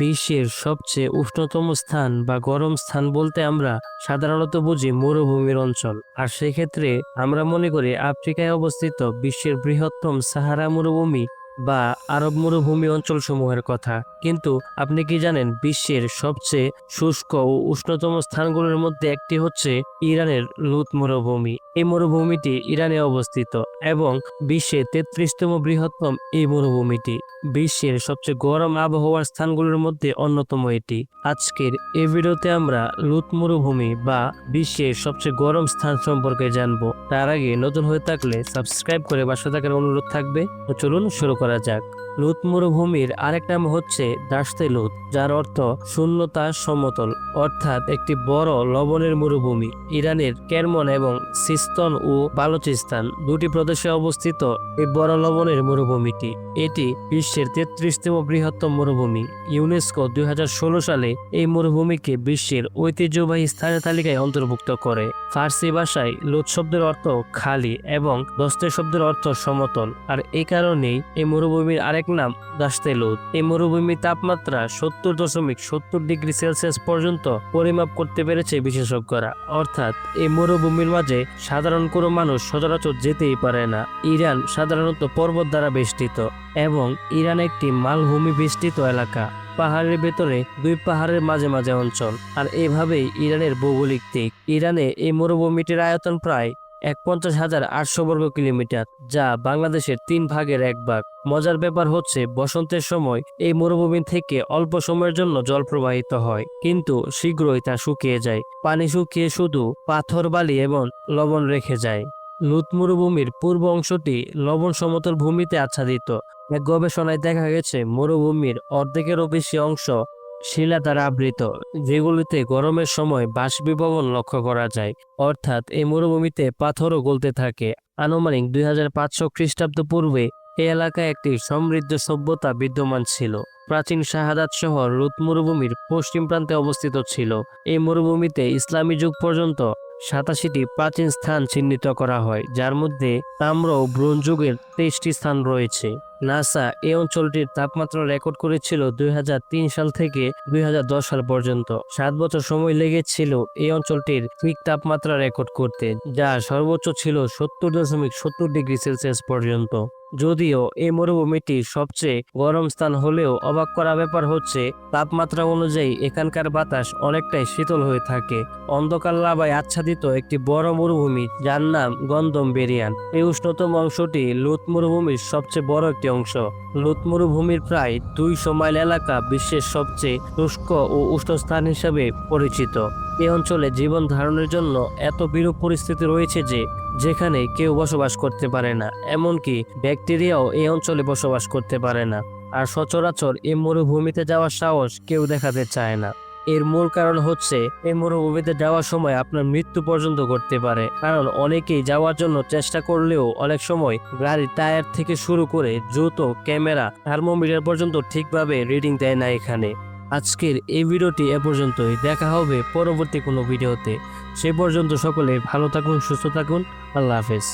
বিশ্বের সবচেয়ে উষ্ণতম স্থান বা গরম স্থান বলতে আমরা সাধারণত বুঝি মরুভূমির অঞ্চল। আর সেক্ষেত্রে আমরা মনে করি আফ্রিকায় অবস্থিত বিশ্বের বৃহত্তম সাহারা মরুভূমি বা আরব মরুভূমি অঞ্চলসমূহের কথা। কিন্তু আপনি কি জানেন বিশ্বের সবচেয়ে শুষ্ক ও উষ্ণতম স্থানগুলোর মধ্যে একটি হচ্ছে ইরানের লুত মরুভূমি। এই মরুভূমিটি ইরানে অবস্থিত এবং বিশ্বের 33তম বৃহত্তম এই মরুভূমিটি বিশ্বের সবচেয়ে গরম আবহাওয়ার স্থানগুলোর মধ্যে অন্যতম এটি। আজকের এই ভিডিওতে আমরা লুত মরুভূমি বা বিশ্বের সবচেয়ে গরম স্থান সম্পর্কে জানবো। তার আগে নতুন হয়ে থাকলে সাবস্ক্রাইব করে পাশে থাকার অনুরোধ থাকবে। তো চলুন শুরু করা যাক। লুত মরুভূমির আরেক নাম হচ্ছে দাশতে লুত, যার অর্থ শূন্যতা সমতল, অর্থাৎ একটি বড় লবণের মরুভূমি। ইরানের কেরমন এবং সিস্তন ও বালুচিস্তান দুটি প্রদেশে অবস্থিত এই বড় লবণের মরুভূমিটি। এটি বিশ্বের 33তম বৃহত্তম মরুভূমি। ইউনেস্কো 2016 সালে এই মরুভূমিকে বিশ্বের ঐতিহ্যবাহী স্থানের তালিকায় অন্তর্ভুক্ত করে। ফার্সি ভাষায় লুত শব্দের অর্থ খালি এবং দস্তে শব্দের অর্থ সমতল, আর এই কারণেই এই মরুভূমির আরেক নাম দাশতে লুত। এই মরুভূমির তাপমাত্রা 70.70 ডিগ্রি সেলসিয়াস পর্যন্ত পরিমাপ করতে পেরেছে বিশেষজ্ঞরা। অর্থাৎ এই মরুভূমির মাঝে সাধারণ কোনো মানুষ সচরাচর যেতেই পারে না। ইরান সাধারণত পর্বত দ্বারা বেষ্টিত এবং ইরান একটি মালভূমি বেষ্টিত এলাকা। পাহাড়ের ভেতরে দুই পাহাড়ের মাঝে মাঝে অঞ্চল, আর এইভাবেই ইরানের ভৌগোলিক দিক। ইরানে এই মরুভূমিটির আয়তন প্রায় 51,800 বর্গ কিলোমিটার, যা বাংলাদেশের 3 ভাগের 1 ভাগ। মজার ব্যাপার হচ্ছে বসন্তের সময় এই মরুভূমি থেকে অল্প সময়ের জন্য জল প্রবাহিত হয়, কিন্তু শীঘ্রই তা শুকিয়ে যায়। পানি শুকিয়ে শুধু পাথর, বালি এবং লবণ রেখে যায়। লুত মরুভূমির পূর্ব অংশটি লবণ সমতল ভূমিতে আচ্ছাদিত। এক গবেষণায় দেখা গেছে মরুভূমির অর্ধেকেরও বেশি অংশ শিলা দ্বারা আবৃত, যেগুলিতে গরমের সময় বাষ্পীভবন লক্ষ্য করা যায়। অর্থাৎ এই মরুভূমিতে পাথরও গলতে থাকে। আনুমানিক 2500 খ্রিস্টাব্দ পূর্বে এই এলাকায় একটি সমৃদ্ধ সভ্যতা বিদ্যমান ছিল। প্রাচীন শাহাদাত শহর লুত মরুভূমির পশ্চিম প্রান্তে অবস্থিত ছিল। এই মরুভূমিতে ইসলামী যুগ পর্যন্ত 87টি প্রাচীন স্থান চিহ্নিত করা হয়, যার মধ্যে তাম্র ও ব্রোঞ্জ যুগের 23টি স্থান রয়েছে। নাসা এই অঞ্চলটির তাপমাত্রা রেকর্ড করেছিল 2003 সাল থেকে 2010 সাল পর্যন্ত। 7 বছর সময় লেগেছিল এই অঞ্চলটির পিক তাপমাত্রা রেকর্ড করতে, যা সর্বোচ্চ ছিল 70.70 ডিগ্রি সেলসিয়াস পর্যন্ত। যদিও এই মরুভূমিটি সবচেয়ে গরম স্থান হলেও অবাক করা ব্যাপার হচ্ছে তাপমাত্রা অনুযায়ী এখানকার বাতাস অনেকটাই শীতল হয়ে থাকে। অন্ধকার লাভায় আচ্ছাদিত একটি বড় মরুভূমি, যার নাম গন্ধম বেরিয়ান। এই উষ্ণতম অংশটি লুত মরুভূমির সবচেয়ে বড় একটি অংশ। লুত মরুভূমির প্রায় 200 মাইল এলাকা বিশ্বের সবচেয়ে শুষ্ক ও উষ্ণ স্থান হিসেবে পরিচিত। এই অঞ্চলে জীবন ধারণের জন্য এত বিরূপ পরিস্থিতি রয়েছে যে যেখানে কেউ বসবাস করতে পারে না, এমনকি ব্যাকটেরিয়াও এই অঞ্চলে বসবাস করতে পারে না। আর সচরাচর এই মরুভূমিতে যাওয়ার সাহস কেউ দেখাতে চায় না। এর মূল কারণ হচ্ছে এই মরুভূমিতে যাওয়ার সময় আপনার মৃত্যু পর্যন্ত ঘটতে পারে, কারণ অনেকেই যাওয়ার জন্য চেষ্টা করলেও অনেক সময় গাড়ির টায়ার থেকে শুরু করে জুতো, ক্যামেরা, থার্মোমিটার পর্যন্ত ঠিকভাবে রিডিং দেয় না এখানে। আজকের এই ভিডিওটি এ পর্যন্তই। দেখা হবে পরবর্তী কোনো ভিডিওতে। সে পর্যন্ত সকলে ভালো থাকুন, সুস্থ থাকুন। আল্লাহ হাফেজ।